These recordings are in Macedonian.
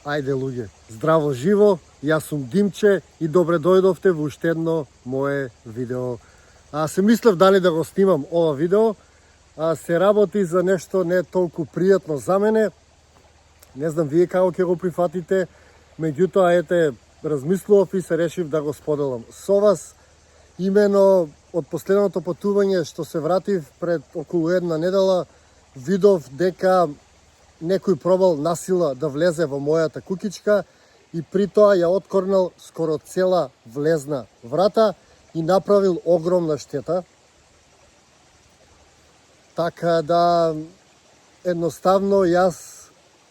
Ајде луѓе, здраво живо, јас сум Димче и добре дојдовте во уште едно мое видео. Се мислев дали да го снимам ова видео, се работи за нешто не толку пријатно за мене. Не знам вие како ќе го прифатите, меѓутоа ете, размислував и се решив да го споделам со вас. Имено од последното патување што се вратив пред околу една недела, видов дека некој пробал насила да влезе во мојата куќичка и при тоа ја откорнал скоро цела влезна врата и направил огромна штета. Така да едноставно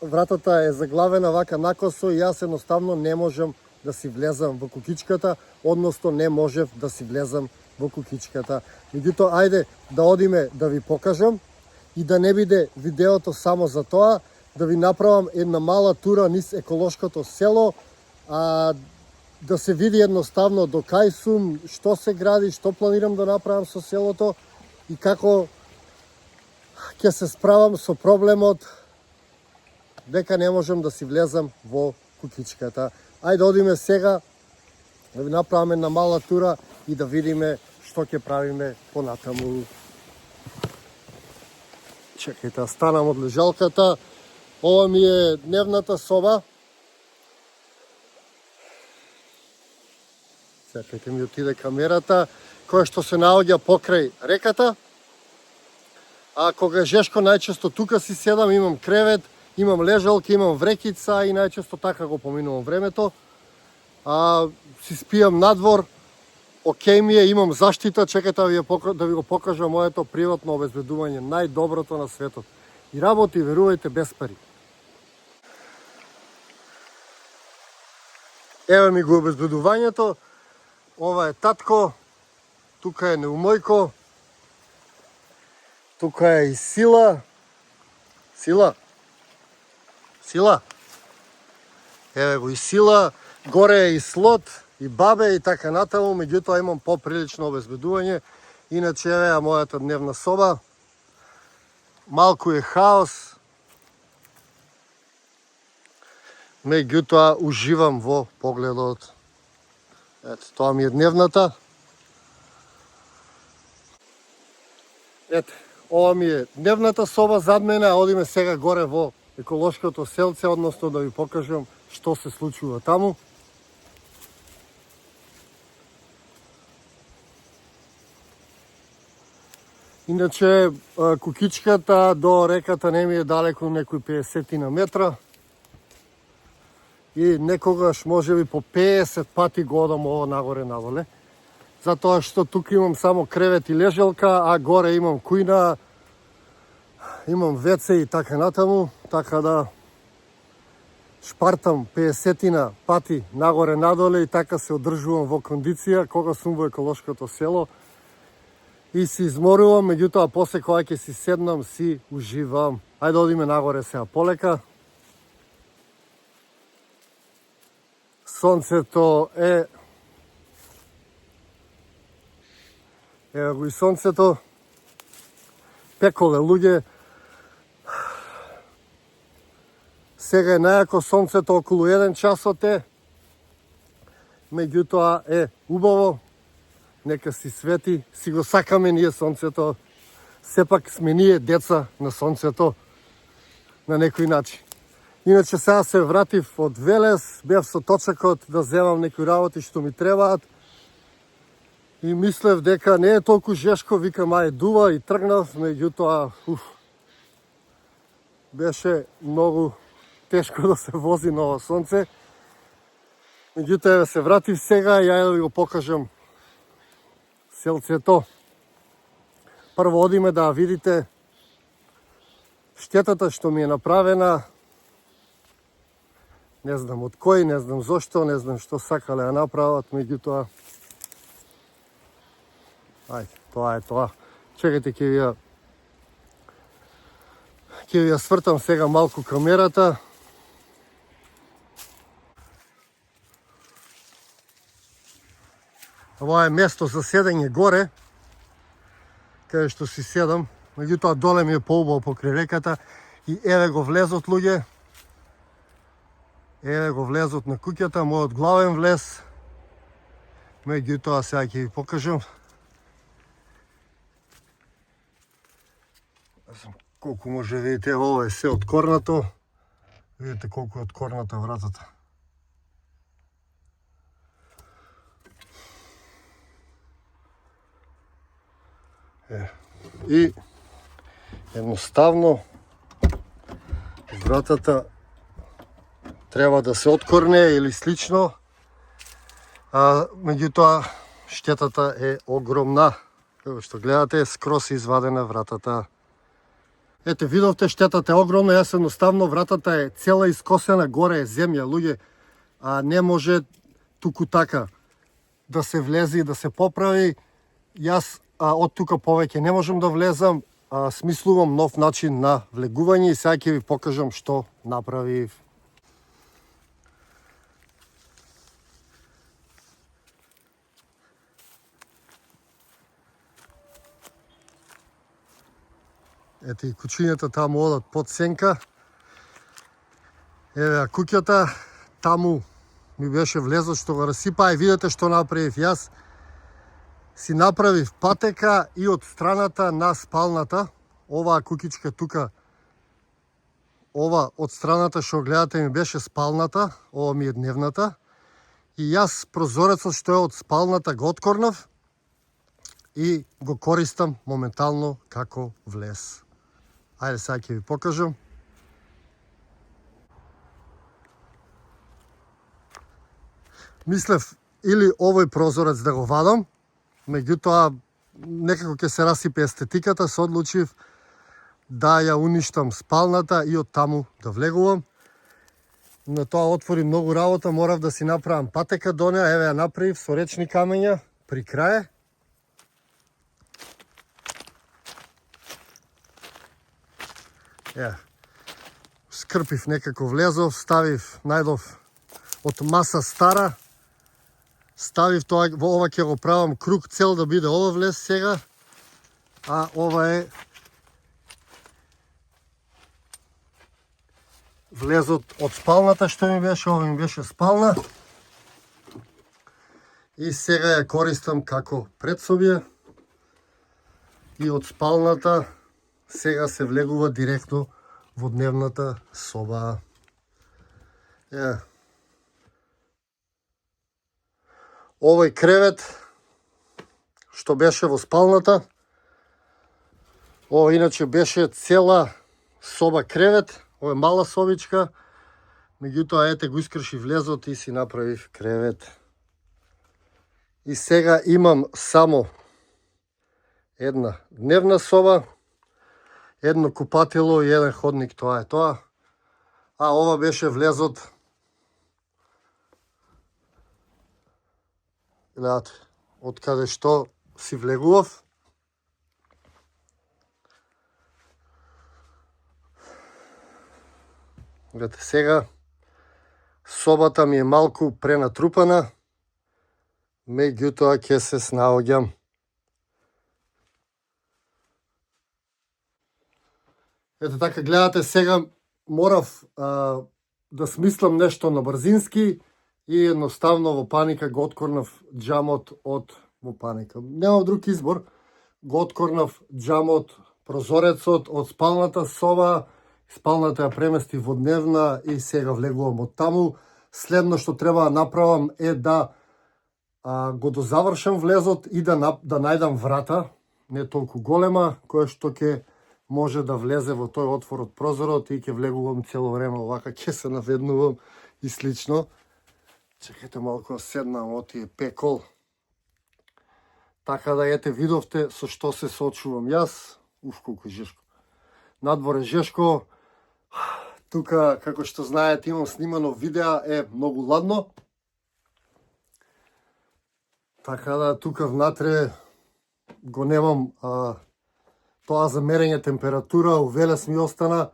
вратата е заглавена вака накосо и јас едноставно не можам да си влезам во куќичката, односно не можев да си влезам во куќичката. Меѓутоа, ајде да одиме да ви покажам и да не биде видеото само за тоа, да ви направам една мала тура низ еколошкото село, да се види едноставно до кај сум, што се гради, што планирам да направам со селото и како ќе се справам со проблемот дека не можам да си влезам во куќичката. Ајде одиме сега да ви направам една мала тура и да видиме што ќе правиме понатаму. Чекајте, станам од лежалката. Ова ми е дневната соба. Чекајте, ми отиде камерата, која што се наоѓа покрај реката. Кога е жешко, најчесто тука си седам, имам кревет, имам лежалка, имам врекица и најчесто така го поминувам времето. Си спијам надвор, окей ми е, имам заштита, чекајте да ви го покажам моето приватно обезбедување, најдоброто на светот. И работи, верувајте, без пари. Еве ми го обезбедувањето, ова е татко, тука е неумојко, тука е и Сила. Сила. Еве го и Сила, горе е и Слот, и бабе и така натаму, меѓутоа имам поприлично обезбедување. Иначе еве ја мојата дневна соба. Малку е хаос. Меѓутоа уживам во погледот. Ето, тоа ми е дневната. Ете, ова ми е дневната соба зад мене, одиме сега горе во еколошкото селце, односно да ви покажам што се случува таму. Иначе, куќичката до реката не ми е далеко, некои 50 метра. И некогаш можеби по 50 пати го одам ово нагоре-надоле. Затоа што тука имам само кревет и лежалка, а горе имам кујна, имам веце и така натаму. Така да шпартам 50 пати нагоре-надоле и така се одржувам во кондиција кога сум во еколошкото село. И си изморувам, меѓутоа после кога ќе си седнам, си уживам. Ајде одиме нагоре сега полека. Сонцето е... Ево го и сонцето. Пеколе луѓе. Сега е најако сонцето, околу 1 часот е. Меѓутоа е убаво. Нека си свети, си го сакаме ние сонцето. Сепак сме ние деца на сонцето на некој начин. Иначе сега се вратив од Велес, бев со точакот да земам некои работи што ми требаат. И мислев дека не е толку жешко, викам ај дува и тргнав, меѓутоа беше многу тешко да се вози на ова сонце. Меѓутоа се вратив сега и ја да ви го покажам селцето. Прво одиме да видите штетата што ми е направена. Не знам од кој, не знам зошто, не знам што сакале да направат, меѓутоа ајде, тоа е тоа. Чекајте, ќе ви ја свртам сега малку камерата. Ова е место за седење горе, каде што си седам. Меѓутоа доле ми е поубаво покрај реката и еве го влезот, луѓе. Еве го влезот на куќата, мојот главен влез. Меѓутоа сега ќе ви покажам колку може видите, ова е се откорнато. Видите колку е откорната вратата. И едноставно вратата треба да се откорне или слично, меѓутоа штетата е огромна. Како што гледате, скрос извадена вратата. Ете, видовте, штетата е огромна, јас едноставно вратата е цела искосена, горе е земја, луѓе, не може туку така да се влезе и да се поправи. Јас од тука повеќе не можам да влезам, смислувам нов начин на влегување и сега ќе ви покажам што направив. Ете и кучињата таму одат под сенка. Еве куќата, таму ми беше влезот што го расипа и видите што направив јас. Си направив патека и од страната на спалната. Оваа куќичка тука, ова од страната што гледате ми беше спалната, ова ми е дневната. И јас прозорецот што е од спалната го откорнав и го користам моментално како влез. Ајде сега ќе ви покажам. Мислев или овој прозорец да го вадам, меѓутоа некако ќе се расипе естетиката, се одлучив да ја уништам спалната и од таму да влегувам. Но тоа отвори многу работа, морав да си направам патека до неа, еве ја направив со речни камења при крај. Скрпив некако влезов, ставив, најдов од маса стара, ставив тоа, во ова ќе го правам круг цел да биде ова влез сега, а ова е влезот од спалната што ми беше, ова ми беше спална. И сега ја користам како предсобје и од спалната сега се влегува директно во дневната соба. Овој кревет што беше во спалната, ова иначе беше цела соба кревет, ова е мала собичка, меѓутоа ете го искрши влезот и си направив кревет. И сега имам само една дневна соба, едно купатило и еден ходник, тоа е тоа. А ова беше влезот. Гледате, од каде што си влегував. Гледате, сега собата ми е малку пренатрупана, меѓутоа ќе се снаоѓам. Ете така, гледате, сега морав да смислам нешто на брзински и едноставно во паника го откорнав џамот во паника. Немам друг избор. Го откорнав џамот, прозорецот од спалната соба, спалната ја премести во дневна и сега влегувам од таму. Следно што треба да направам е да го дозавршам влезот и да најдам врата, не толку голема, која што ќе може да влезе во тој отвор од прозорот и ќе влегувам цело време овака, ќе се наведнувам и слично. Чекайте малку да седнам од тие пекол. Така да ете видовте со што се соочувам јас. Колку жешко. Надвор е жешко. Тука, како што знаете, имам снимано видео, е многу ладно. Така да тука внатре го немам тоа за мерење температура, увелес ми остана.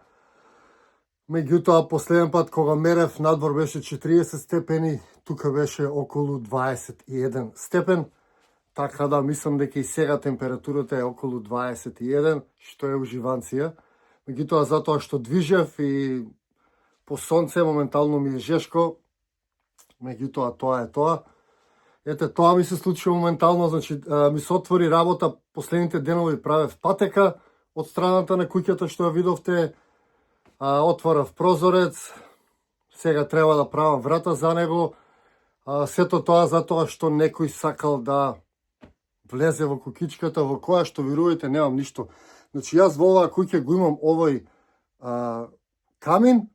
Меѓутоа, последен пат кога мерев, надвор беше 40 степени, тука беше околу 21 степен. Така да мислам дека и сега температурата е околу 21, што е уживанција. Меѓутоа, затоа што движев и по сонце, моментално ми е жешко, меѓутоа тоа е тоа. Ете, тоа ми се случи моментално, значи ми се отвори работа, последните денови правев патека од страната на куќата што ја видовте, отворав прозорец, сега треба да правам врата за него, сето тоа затоа што некој сакал да влезе во куќичката, во која што верувајте немам ништо. Значи јас во оваа куќа го имам овој камин,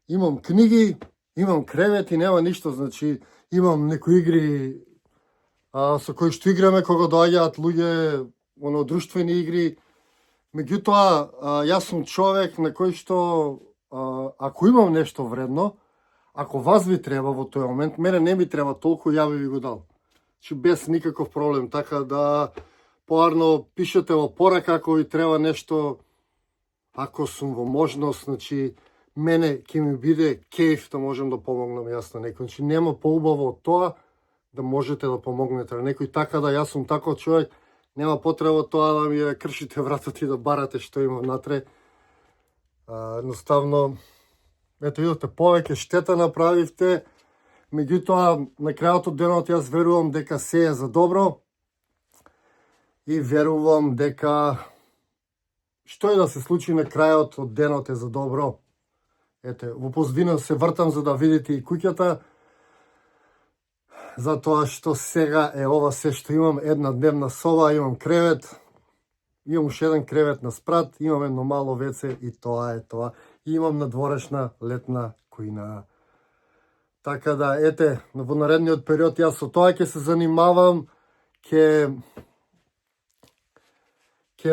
имам книги, имам кревет и нема ништо, значи имам некои игри со кои што играме кога доаѓаат луѓе, друштвени игри. Меѓутоа, јас сум човек на кој што ако имам нешто вредно, ако вас ви треба во тој момент, мене не ми треба толку, ја би ви го дал. Значи без никаков проблем, така да поарно пишете во порака ако ви треба нешто, ако сум во можност, значи мене ќе ми биде кејф да можам да помогнам јас на некој. Значи нема поубаво од тоа да можете да помогнете на некој, така да јас сум таков човек, нема потреба тоа да ми ја кршите вратот и да барате што има внатре. Едноставно, ето видите, повеќе штета направивте, меѓутоа на крајот од денот јас верувам дека се е за добро и верувам дека што е да се случи на крајот од денот е за добро. Ете, во позадина се вртам за да видите и куќата, затоа што сега е ова се што имам, една дневна соба, имам кревет, имам уште еден кревет на спрат, имам едно мало веце и тоа е тоа. И имам надворешна летна кујна. Така да, ете, во наредниот период јас со тоа ќе се занимавам, ќе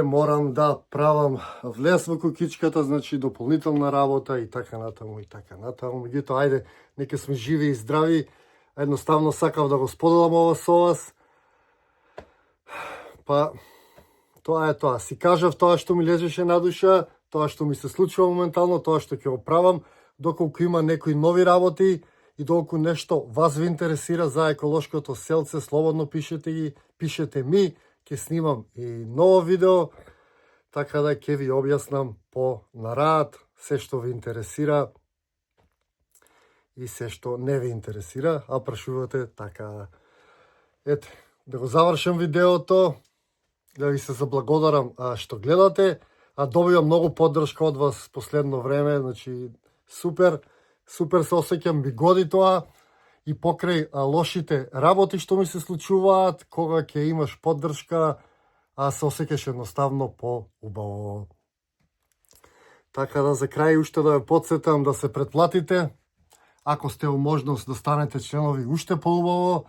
морам да правам влез во куќичката, значи дополнителна работа и така натаму и така натаму. Меѓутоа, ајде, нека сме живи и здрави. Едноставно сакав да го споделам ова со вас. Па, тоа е тоа. Си кажав тоа што ми лежеше на душа, тоа што ми се случува моментално, тоа што ќе го правам, доколку има некои нови работи и доколку нешто вас ви интересира за еколошкото селце, слободно пишете ми, ќе снимам и ново видео, така да ќе ви објаснам по нарад се што ви интересира и се што не ви интересира, а прашувате така. Ете, да го завршам видеото, да ви се заблагодарам што гледате, добивам многу поддршка од вас последно време, значи супер се осеќам, ми годи тоа и покрај лошите работи што ми се случуваат, кога ќе имаш поддршка, се осеќаш едноставно по-убаво. Така да за крај уште да ве потсетам да се претплатите, ако сте во можност да станете членови уште поубаво,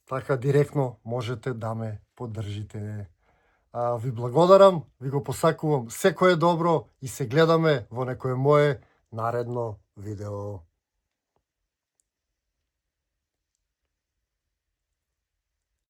така директно можете да ме поддржите. Ви благодарам, ви го посакувам секое добро и се гледаме во некое мое наредно видео.